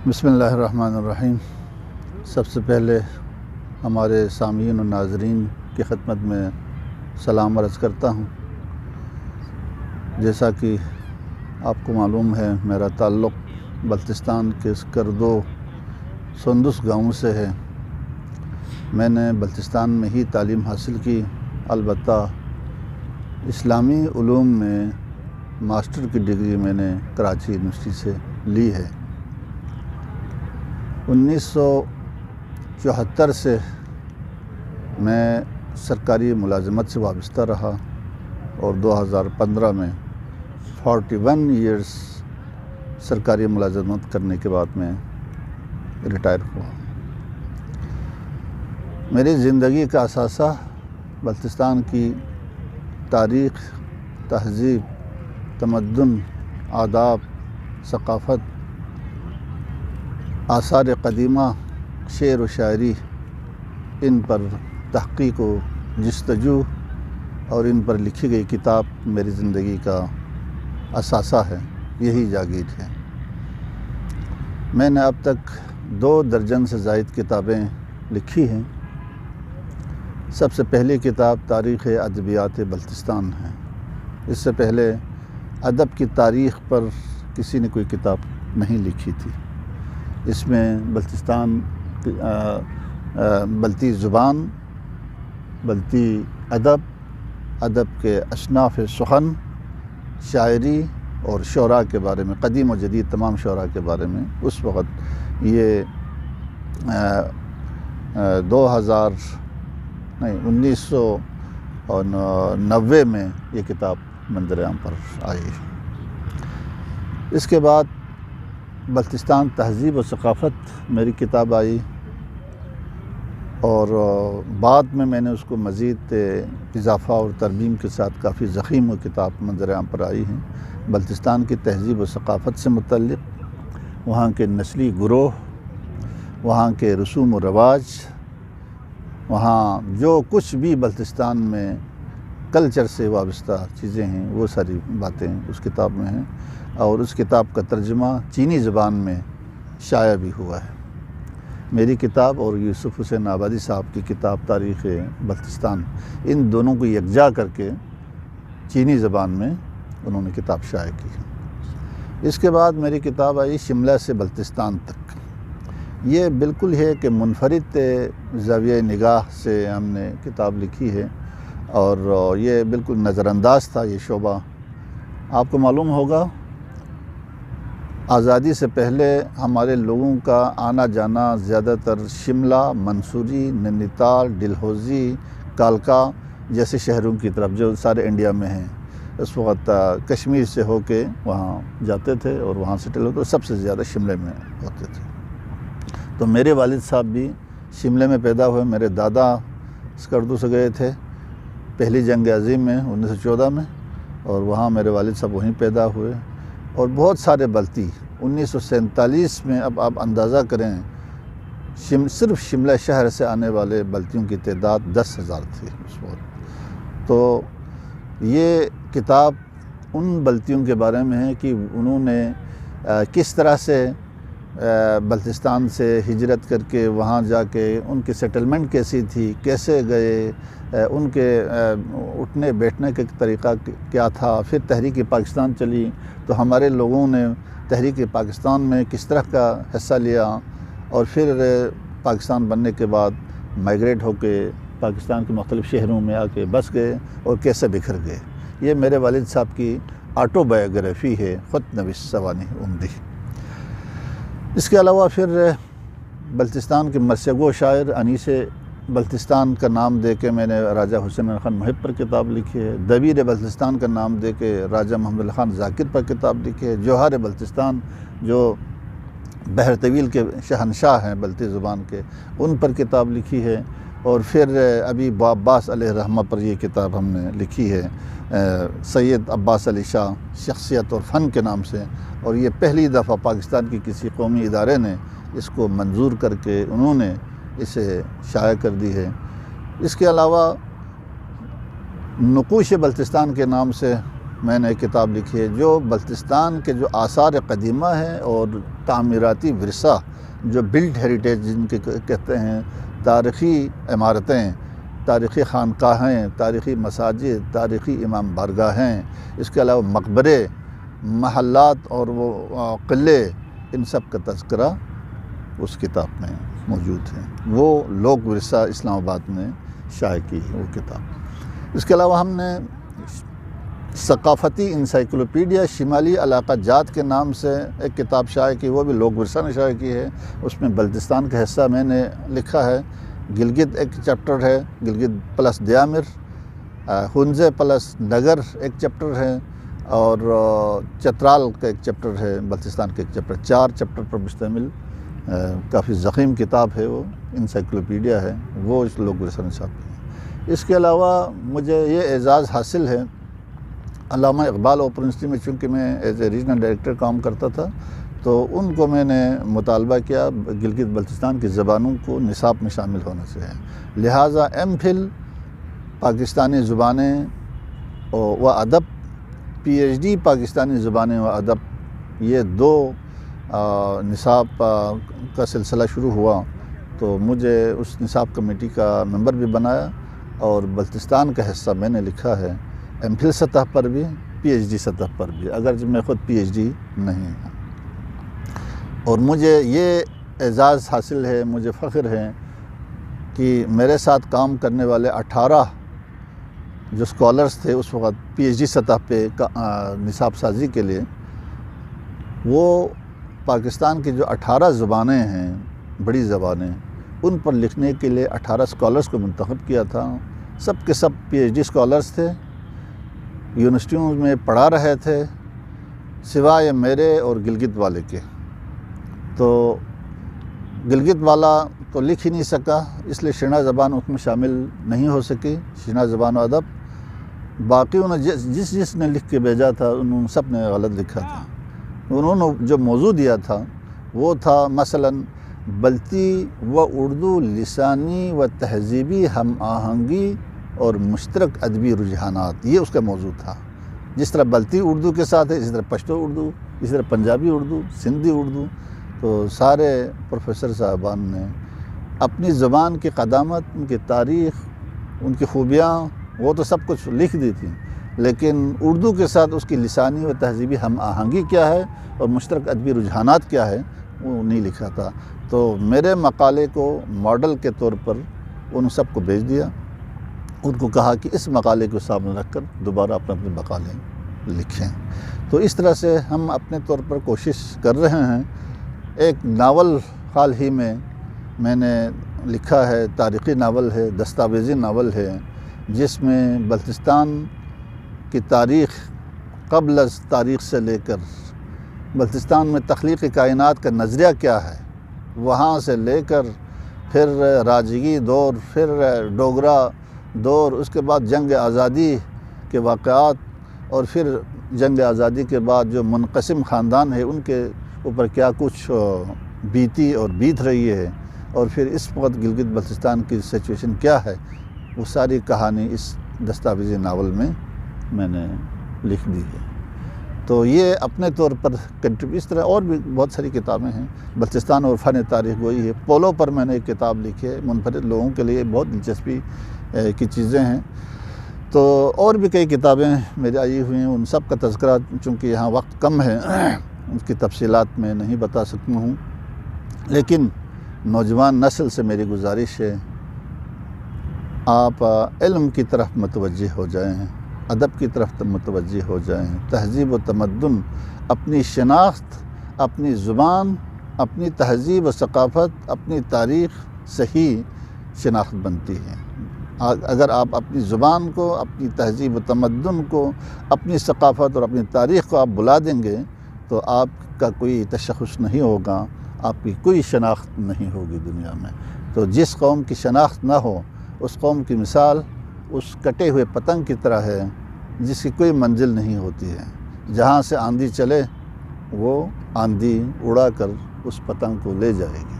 بسم اللہ الرحمن الرحیم۔ سب سے پہلے ہمارے سامعین و ناظرین کی خدمت میں سلام عرض کرتا ہوں۔ جیسا کہ آپ کو معلوم ہے، میرا تعلق بلتستان کے اسکردو سندس گاؤں سے ہے۔ میں نے بلتستان میں ہی تعلیم حاصل کی، البتہ اسلامی علوم میں ماسٹر کی ڈگری میں نے کراچی یونیورسٹی سے لی ہے۔ 1974 سے میں سرکاری ملازمت سے وابستہ رہا اور 2015 میں 41 ایئرس سرکاری ملازمت کرنے کے بعد میں ریٹائر ہوا۔ میری زندگی کا اثاثہ بلتستان کی تاریخ، تہذیب، تمدن، آداب، ثقافت، آثار قدیمہ، شعر و شاعری، ان پر تحقیق و جستجو اور ان پر لکھی گئی کتاب میری زندگی کا اثاثہ ہے، یہی جاگیر ہے۔ میں نے اب تک 2 درجن سے زائد کتابیں لکھی ہیں۔ سب سے پہلی کتاب تاریخ ادبیات بلتستان ہے۔ اس سے پہلے ادب کی تاریخ پر کسی نے کوئی کتاب نہیں لکھی تھی۔ اس میں بلتستان بلتی زبان، بلتی ادب کے اصناف سخن، شاعری اور شعراء کے بارے میں، قدیم و جدید تمام شعراء کے بارے میں اس وقت یہ 1990 میں یہ کتاب منظر عام پر آئی۔ اس کے بعد بلتستان تہذیب و ثقافت میری کتاب آئی اور بعد میں نے اس کو مزید اضافہ اور ترمیم کے ساتھ کافی ضخیم و کتاب منظر عام پر آئی ہیں۔ بلتستان کی تہذیب و ثقافت سے متعلق، وہاں کے نسلی گروہ، وہاں کے رسوم و رواج، وہاں جو کچھ بھی بلتستان میں کلچر سے وابستہ چیزیں ہیں، وہ ساری باتیں اس کتاب میں ہیں، اور اس کتاب کا ترجمہ چینی زبان میں شائع بھی ہوا ہے۔ میری کتاب اور یوسف حسین آبادی صاحب کی کتاب تاریخ بلتستان، ان دونوں کو یکجا کر کے چینی زبان میں انہوں نے کتاب شائع کی۔ اس کے بعد میری کتاب آئی شملہ سے بلتستان تک۔ یہ بالکل ہے کہ منفرد زاویہ نگاہ سے ہم نے کتاب لکھی ہے، اور یہ بالکل نظر انداز تھا یہ شعبہ۔ آپ کو معلوم ہوگا، آزادی سے پہلے ہمارے لوگوں کا آنا جانا زیادہ تر شملہ، منصوری، نینیتال، ڈلہوزی، کالکا جیسے شہروں کی طرف، جو سارے انڈیا میں ہیں، اس وقت کشمیر سے ہو کے وہاں جاتے تھے اور وہاں سیٹل ہوتے، سب سے زیادہ شملے میں ہوتے تھے۔ تو میرے والد صاحب بھی شملے میں پیدا ہوئے۔ میرے دادا اسکردو سے گئے تھے پہلی جنگ عظیم میں 1914 میں، اور وہاں میرے والد صاحب وہیں پیدا ہوئے، اور بہت سارے بلتی 1947 میں، اب آپ اندازہ کریں، صرف شملہ شہر سے آنے والے بلتیوں کی تعداد 10,000 تھی اس وقت۔ تو یہ کتاب ان بلتیوں کے بارے میں ہے کہ انہوں نے کس طرح سے بلتستان سے ہجرت کر کے وہاں جا کے ان کی سیٹلمنٹ کیسی تھی، کیسے گئے، ان کے اٹھنے بیٹھنے کا طریقہ کیا تھا۔ پھر تحریک پاکستان چلی تو ہمارے لوگوں نے تحریک پاکستان میں کس طرح کا حصہ لیا، اور پھر پاکستان بننے کے بعد مائیگریٹ ہو کے پاکستان کے مختلف شہروں میں آ کے بس گئے اور کیسے بکھر گئے۔ یہ میرے والد صاحب کی آٹو بایوگرافی ہے، خود نویس سوانح عمدی۔ اس کے علاوہ پھر بلتستان کے مرثیہ شاعر انیس بلتستان کا نام دے کے میں نے راجہ حسین خان محب پر کتاب لکھی ہے۔ دبیر بلتستان کا نام دے کے راجہ محمد اللہ خان ذاکر پر کتاب لکھی ہے۔ جوہر بلتستان جو بحر طویل کے شہنشاہ ہیں بلتی زبان کے، ان پر کتاب لکھی ہے۔ اور پھر ابھی عباس علیہ الرحمہ پر یہ کتاب ہم نے لکھی ہے، سید عباس علی شاہ شخصیت اور فن کے نام سے، اور یہ پہلی دفعہ پاکستان کی کسی قومی ادارے نے اس کو منظور کر کے انہوں نے اسے شائع کر دی ہے۔ اس کے علاوہ نقوش بلتستان کے نام سے میں نے ایک کتاب لکھی ہے جو بلتستان کے جو آثار قدیمہ ہیں اور تعمیراتی ورثہ جو بلڈ ہیریٹیج جن کے کہتے ہیں، تاریخی عمارتیں، تاریخی خانقاہیں، تاریخی مساجد، تاریخی امام بارگاہیں، اس کے علاوہ مقبرے، محلات اور وہ قلعے، ان سب کا تذکرہ اس کتاب میں موجود ہے۔ وہ لوک ورثہ اسلام آباد میں شائع کی ہے وہ کتاب۔ اس کے علاوہ ہم نے ثقافتی انسائکلوپیڈیا شمالی علاقہ جات کے نام سے ایک کتاب شائع کی، وہ بھی لوک ورثہ نے شائع کی ہے۔ اس میں بلتستان کا حصہ میں نے لکھا ہے۔ گلگت ایک چیپٹر ہے، گلگت پلس دیامر، ہنزے پلس نگر ایک چیپٹر ہے، اور چترال کا ایک چیپٹر ہے، بلتستان کا ایک چیپٹر، 4 چیپٹر پر مشتمل کافی ضخیم کتاب ہے، وہ انسائکلوپیڈیا ہے، وہ اس لوک ورثہ نے چھاپی ہے۔ اس کے علاوہ مجھے یہ اعزاز حاصل ہے، علامہ اقبال اوپن یونیورسٹی میں چونکہ میں ایز اے ریجنل ڈائریکٹر کام کرتا تھا، تو ان کو میں نے مطالبہ کیا گلگت بلتستان کی زبانوں کو نصاب میں شامل ہونے سے ہے، لہٰذا ایم فل پاکستانی زبانیں و ادب، پی ایچ ڈی پاکستانی زبانیں و ادب، یہ 2 نصاب کا سلسلہ شروع ہوا، تو مجھے اس نصاب کمیٹی کا ممبر بھی بنایا، اور بلتستان کا حصہ میں نے لکھا ہے، ایم فل سطح پر بھی، پی ایچ ڈی سطح پر بھی، اگرچہ میں خود پی ایچ ڈی نہیں ہوں۔ اور مجھے یہ اعزاز حاصل ہے، مجھے فخر ہے کہ میرے ساتھ کام کرنے والے 18 جو اسکالرس تھے اس وقت پی ایچ ڈی سطح پہ نصاب سازی کے لیے، وہ پاکستان کی جو 18 زبانیں ہیں، بڑی زبانیں، ان پر لکھنے کے لیے 18 اسکالرس کو منتخب کیا تھا۔ سب کے سب پی ایچ ڈی اسکالرس تھے، یونیورسٹیوں میں پڑھا رہے تھے، سوائے میرے اور گلگت والے کے۔ تو گلگت والا تو لکھ ہی نہیں سکا، اس لیے شینا زبان اس میں شامل نہیں ہو سکی، شینا زبان و ادب۔ باقی انہوں نے جس نے لکھ کے بھیجا تھا انہوں سب نے غلط لکھا تھا۔ انہوں نے جو موضوع دیا تھا وہ تھا مثلا بلتی و اردو لسانی و تہذیبی ہم آہنگی اور مشترک ادبی رجحانات، یہ اس کا موضوع تھا۔ جس طرح بلتی اردو کے ساتھ ہے، اسی طرح پشتو اردو، اسی طرح پنجابی اردو، سندھی اردو۔ تو سارے پروفیسر صاحبان نے اپنی زبان کی قدامت، ان کی تاریخ، ان کی خوبیاں، وہ تو سب کچھ لکھ دی تھی، لیکن اردو کے ساتھ اس کی لسانی و تہذیبی ہم آہنگی کیا ہے اور مشترک ادبی رجحانات کیا ہے وہ نہیں لکھا تھا۔ تو میرے مقالے کو ماڈل کے طور پر ان سب کو بھیج دیا، ان کو کہا کہ اس مقالے کو سامنے رکھ کر دوبارہ اپنے مقالے لکھیں۔ تو اس طرح سے ہم اپنے طور پر کوشش کر رہے ہیں۔ ایک ناول حال ہی میں نے لکھا ہے، تاریخی ناول ہے، دستاویزی ناول ہے، جس میں بلتستان کی تاریخ قبل از تاریخ سے لے کر بلتستان میں تخلیق کائنات کا نظریہ کیا ہے، وہاں سے لے کر پھر راجگی دور، پھر ڈوگرا دور، اس کے بعد جنگ آزادی کے واقعات، اور پھر جنگ آزادی کے بعد جو منقسم خاندان ہے ان کے اوپر کیا کچھ بیتی اور بیت رہی ہے، اور پھر اس وقت گلگت بلتستان کی سچویشن کیا ہے، وہ ساری کہانی اس دستاویزی ناول میں نے لکھ دی ہے۔ تو یہ اپنے طور پر اس طرح اور بھی بہت ساری کتابیں ہیں۔ بلتستان اور فن تاریخ گوئی ہے، پولو پر میں نے ایک کتاب لکھی ہے، منفرد لوگوں کے لیے بہت دلچسپی کی چیزیں ہیں۔ تو اور بھی کئی کتابیں میری آئی ہوئی ہیں، ان سب کا تذکرہ چونکہ یہاں وقت کم ہے اس کی تفصیلات میں نہیں بتا سکتا ہوں، لیکن نوجوان نسل سے میری گزارش ہے آپ علم کی طرف متوجہ ہو جائیں، ادب کی طرف متوجہ ہو جائیں، تہذیب و تمدن، اپنی شناخت، اپنی زبان، اپنی تہذیب و ثقافت، اپنی تاریخ سے ہی شناخت بنتی ہے۔ اگر آپ اپنی زبان کو، اپنی تہذیب و تمدن کو، اپنی ثقافت اور اپنی تاریخ کو آپ بلا دیں گے تو آپ کا کوئی تشخص نہیں ہوگا، آپ کی کوئی شناخت نہیں ہوگی دنیا میں۔ تو جس قوم کی شناخت نہ ہو اس قوم کی مثال اس کٹے ہوئے پتنگ کی طرح ہے جس کی کوئی منزل نہیں ہوتی ہے، جہاں سے آندھی چلے وہ آندھی اڑا کر اس پتنگ کو لے جائے گی۔